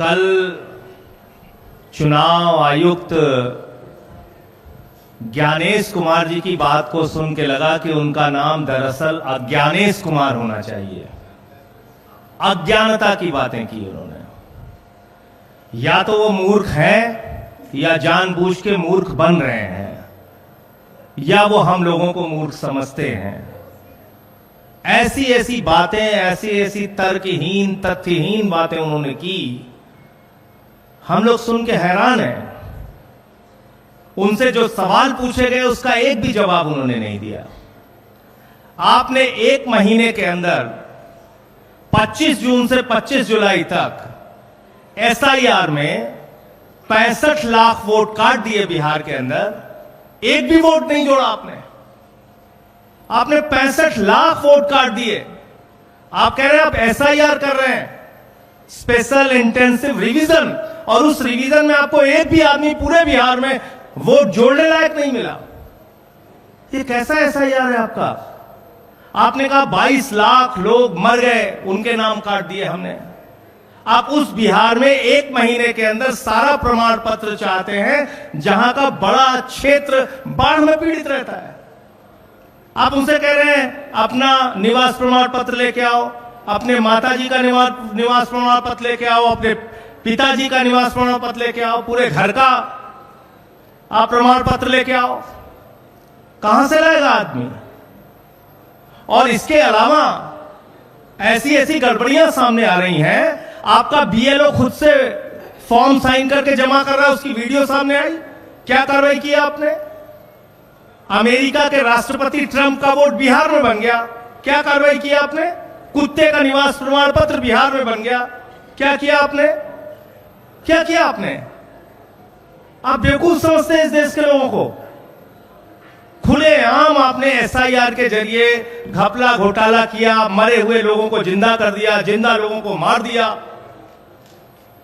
कल चुनाव आयुक्त ज्ञानेश कुमार जी की बात को सुन के लगा कि उनका नाम दरअसल अज्ञानेश कुमार होना चाहिए। अज्ञानता की बातें की उन्होंने। या तो वो मूर्ख हैं या जानबूझ के मूर्ख बन रहे हैं, या वो हम लोगों को मूर्ख समझते हैं। ऐसी ऐसी बातें, ऐसी ऐसी तर्कहीन तथ्यहीन बातें उन्होंने की, हम लोग सुन के हैरान हैं। उनसे जो सवाल पूछे गए उसका एक भी जवाब उन्होंने नहीं दिया। आपने एक महीने के अंदर 25 जून से 25 जुलाई तक एसआईआर में 65 लाख वोट काट दिए बिहार के अंदर, एक भी वोट नहीं जोड़ा आपने 65 लाख वोट काट दिए। आप कह रहे हैं आप एसआईआर कर रहे हैं, स्पेशल इंटेंसिव रिवीजन, और उस रिवीजन में आपको एक भी आदमी पूरे बिहार में वोट जोड़ने लायक नहीं मिला। ये कैसा एसआईआर है आपका? आपने कहा 22 लाख लोग मर गए, उनके नाम काट दिए हमने। आप उस बिहार में एक महीने के अंदर सारा प्रमाण पत्र चाहते हैं जहां का बड़ा क्षेत्र बाढ़ में पीड़ित रहता है। आप उनसे कह रहे हैं अपना निवास प्रमाण पत्र लेके आओ, अपने माताजी का निवास प्रमाण पत्र लेके आओ, अपने पिताजी का निवास प्रमाण पत्र लेके आओ, पूरे घर का आप प्रमाण पत्र लेके आओ। कहां से लाएगा आदमी? और इसके अलावा ऐसी ऐसी गड़बड़ियां सामने आ रही हैं। आपका बीएलओ खुद से फॉर्म साइन करके जमा कर रहा है, उसकी वीडियो सामने आई। क्या कार्रवाई की आपने? अमेरिका के राष्ट्रपति ट्रंप का वोट बिहार में बन गया, क्या कार्रवाई की आपने? कुत्ते का निवास प्रमाण पत्र बिहार में बन गया, क्या किया आपने? क्या किया आपने? आप बेवकूफ समझते हैं इस देश के लोगों को। खुलेआम आपने एसआईआर के जरिए घपला घोटाला किया, मरे हुए लोगों को जिंदा कर दिया, जिंदा लोगों को मार दिया।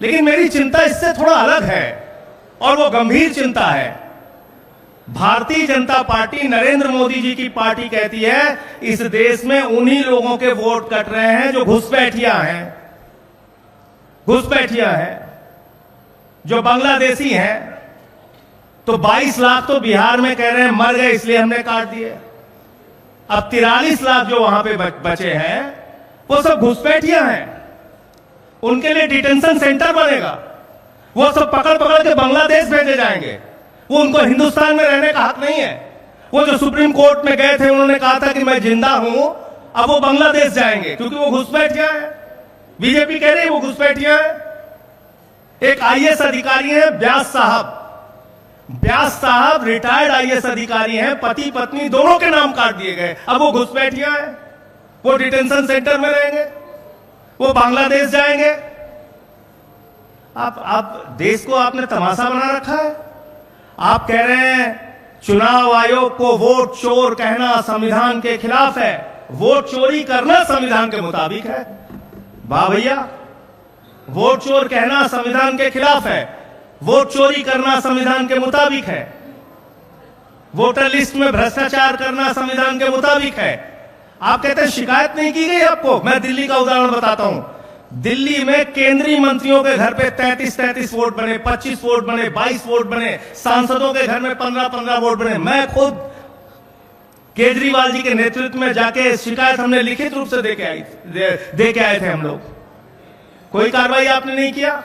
लेकिन मेरी चिंता इससे थोड़ा अलग है, और वो गंभीर चिंता है। भारतीय जनता पार्टी, नरेंद्र मोदी जी की पार्टी कहती है इस देश में उन्हीं लोगों के वोट कट रहे हैं जो घुसपैठिया हैं, जो बांग्लादेशी हैं। तो 22 लाख तो बिहार में कह रहे हैं मर गए इसलिए हमने काट दिए। अब 43 लाख जो वहां पे बचे हैं वो सब घुसपैठिया हैं। उनके लिए डिटेंशन सेंटर बनेगा, वो सब पकड़ पकड़ के बांग्लादेश भेजे जाएंगे। वो उनको हिंदुस्तान में रहने का हक नहीं है। वो जो सुप्रीम कोर्ट में गए थे, उन्होंने कहा था कि मैं जिंदा हूं, अब वो बांग्लादेश जाएंगे क्योंकि वो घुसपैठिया है। बीजेपी कह रही है वो घुसपैठिया है। एक आईएएस अधिकारी है व्यास साहब रिटायर्ड आईएएस अधिकारी हैं, पति पत्नी दोनों के नाम काट दिए गए। अब वो घुसपैठिया है, वो डिटेंशन सेंटर में रहेंगे, वो बांग्लादेश जाएंगे। आप देश को आपने तमाशा बना रखा है। आप कह रहे हैं चुनाव आयोग को वोट चोर कहना संविधान के खिलाफ है, वोट चोरी करना संविधान के मुताबिक है। वाह भैया, वोट चोर कहना संविधान के खिलाफ है, वोट चोरी करना संविधान के मुताबिक है, वोटर लिस्ट में भ्रष्टाचार करना संविधान के मुताबिक है। आप कहते हैं शिकायत नहीं की गई आपको। मैं दिल्ली का उदाहरण बताता हूं। दिल्ली में केंद्रीय मंत्रियों के घर पे 33 वोट बने, 25 वोट बने, 22 वोट बने, सांसदों के घर में 15 वोट बने। मैं खुद केजरीवाल जी के नेतृत्व में जाके शिकायत हमने लिखित रूप से दे के आए थे हम लोग। कोई कार्रवाई आपने नहीं किया।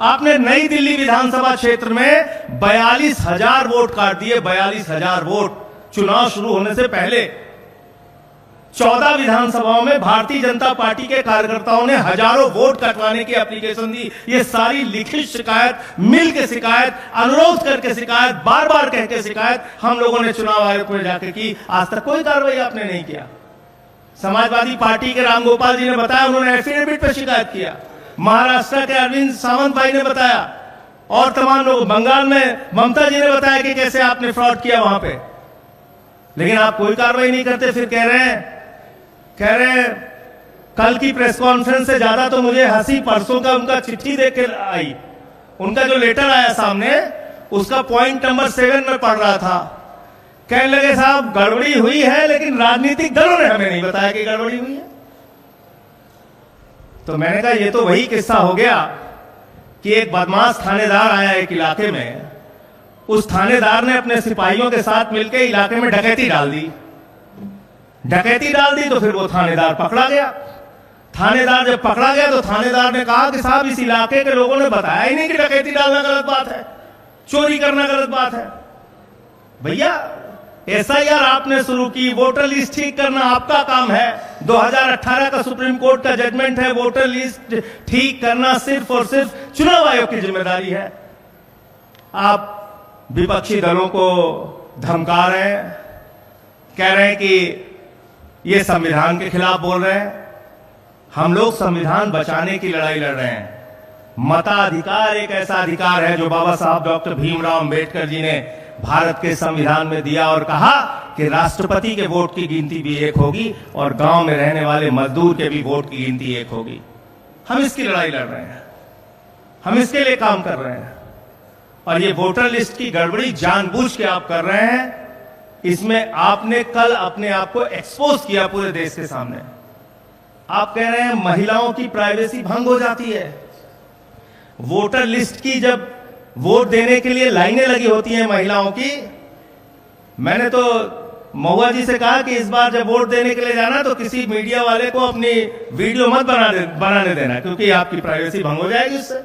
आपने नई दिल्ली विधानसभा क्षेत्र में 42,000 वोट काट दिए, 42,000 वोट चुनाव शुरू होने से पहले। 14 विधानसभाओं में भारतीय जनता पार्टी के कार्यकर्ताओं ने हजारों वोट कटवाने की एप्लीकेशन दी। ये सारी लिखित शिकायत, मिल के शिकायत, अनुरोध करके शिकायत, बार बार कह के शिकायत हम लोगों ने चुनाव आयोग में जाकर की। आज तक कोई कार्रवाई आपने नहीं किया। समाजवादी पार्टी के रामगोपाल जी ने बताया, उन्होंने एफिडेविट पर शिकायत किया। महाराष्ट्र के अरविंद सावंत भाई ने बताया, और तमाम लोग, बंगाल में ममता जी ने बताया कि कैसे आपने फ्रॉड किया वहां पे। लेकिन आप कोई कार्रवाई नहीं करते। फिर कह रहे हैं कल की प्रेस कॉन्फ्रेंस से ज्यादा तो मुझे हंसी परसों का उनका चिट्ठी देख के आई। उनका जो लेटर आया सामने, उसका पॉइंट नंबर 7 में पढ़ रहा था। कहने लगे साहब गड़बड़ी हुई है, लेकिन राजनीतिक दलों ने हमें नहीं बताया कि गड़बड़ी हुई है। तो मैंने कहा ये तो वही किस्सा हो गया कि एक बदमाश थानेदार आया एक इलाके में, उस थानेदार ने अपने सिपाहियों के साथ मिलकर इलाके में डकैती डाल दी। डकैती डाल दी तो फिर वो थानेदार पकड़ा गया। थानेदार जब पकड़ा गया तो थानेदार ने कहा कि साहब इस इलाके के लोगों ने बताया ही नहीं कि डकैती डालना गलत बात है, चोरी करना गलत बात है। भैया एसआईआर आपने शुरू की, वोटर लिस्ट ठीक करना आपका काम है। 2018 का सुप्रीम कोर्ट का जजमेंट है, वोटर लिस्ट ठीक करना सिर्फ और सिर्फ चुनाव आयोग की जिम्मेदारी है। आप विपक्षी दलों को धमका रहे हैं, कह रहे हैं कि ये संविधान के खिलाफ बोल रहे हैं। हम लोग संविधान बचाने की लड़ाई लड़ रहे हैं। मताधिकार एक ऐसा अधिकार है जो बाबा साहब डॉक्टर भीमराव अंबेडकर जी ने भारत के संविधान में दिया और कहा कि राष्ट्रपति के वोट की गिनती भी एक होगी और गांव में रहने वाले मजदूर के भी वोट की गिनती एक होगी। हम इसकी लड़ाई लड़ रहे हैं, हम इसके लिए काम कर रहे हैं। और ये वोटर लिस्ट की गड़बड़ी जानबूझ के आप कर रहे हैं। इसमें आपने कल अपने आप को एक्सपोज किया पूरे देश के सामने। आप कह रहे हैं महिलाओं की प्राइवेसी भंग हो जाती है। वोटर लिस्ट की जब वोट देने के लिए लाइनें लगी होती हैं महिलाओं की, मैंने तो महुआ जी से कहा कि इस बार जब वोट देने के लिए जाना तो किसी मीडिया वाले को अपनी वीडियो मत बनाने देना, क्योंकि आपकी प्राइवेसी भंग हो जाएगी उससे।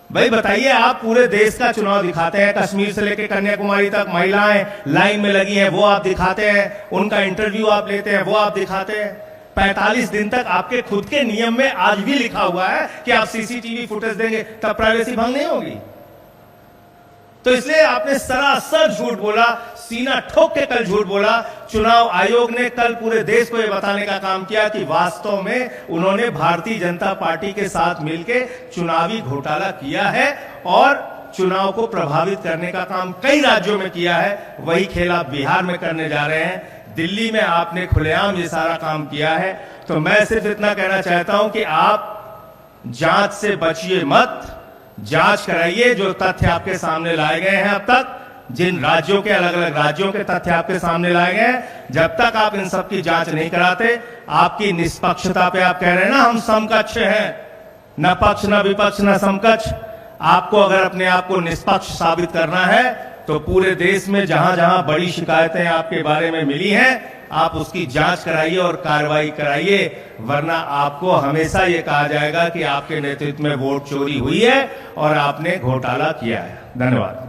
भाई बताइए, आप पूरे देश का चुनाव दिखाते हैं, कश्मीर से लेकर कन्याकुमारी तक महिलाएं लाइन में लगी हैं, वो आप दिखाते हैं, उनका इंटरव्यू आप लेते हैं, वो आप दिखाते हैं। 45 दिन तक आपके खुद के नियम में आज भी लिखा हुआ है कि आप सीसीटीवी फुटेज देंगे, तब प्राइवेसी भंग नहीं होगी। तो इसलिए आपने सरासर झूठ बोला, सीना ठोक के कल झूठ बोला। चुनाव आयोग ने कल पूरे देश को यह बताने का काम किया कि वास्तव में उन्होंने भारतीय जनता पार्टी के साथ मिलकर चुनावी घोटाला किया है और चुनाव को प्रभावित करने का काम कई राज्यों में किया है। वही खेल आप बिहार में करने जा रहे हैं। दिल्ली में आपने खुलेआम ये सारा काम किया है। तो मैं सिर्फ इतना कहना चाहता हूं कि आप जांच से बचिए मत, जांच कराइए। जो तथ्य आपके सामने लाए गए हैं अब तक, जिन राज्यों के अलग अलग राज्यों के तथ्य आपके सामने लाए गए हैं, जब तक आप इन सब की जांच नहीं कराते, आपकी निष्पक्षता पे आप कह रहे हैं ना हम समकक्ष हैं, न पक्ष न विपक्ष न समकक्ष। आपको अगर अपने आप को निष्पक्ष साबित करना है तो पूरे देश में जहां जहां बड़ी शिकायतें आपके बारे में मिली हैं, आप उसकी जांच कराइए और कार्रवाई कराइए, वरना आपको हमेशा ये कहा जाएगा कि आपके नेतृत्व में वोट चोरी हुई है और आपने घोटाला किया है। धन्यवाद।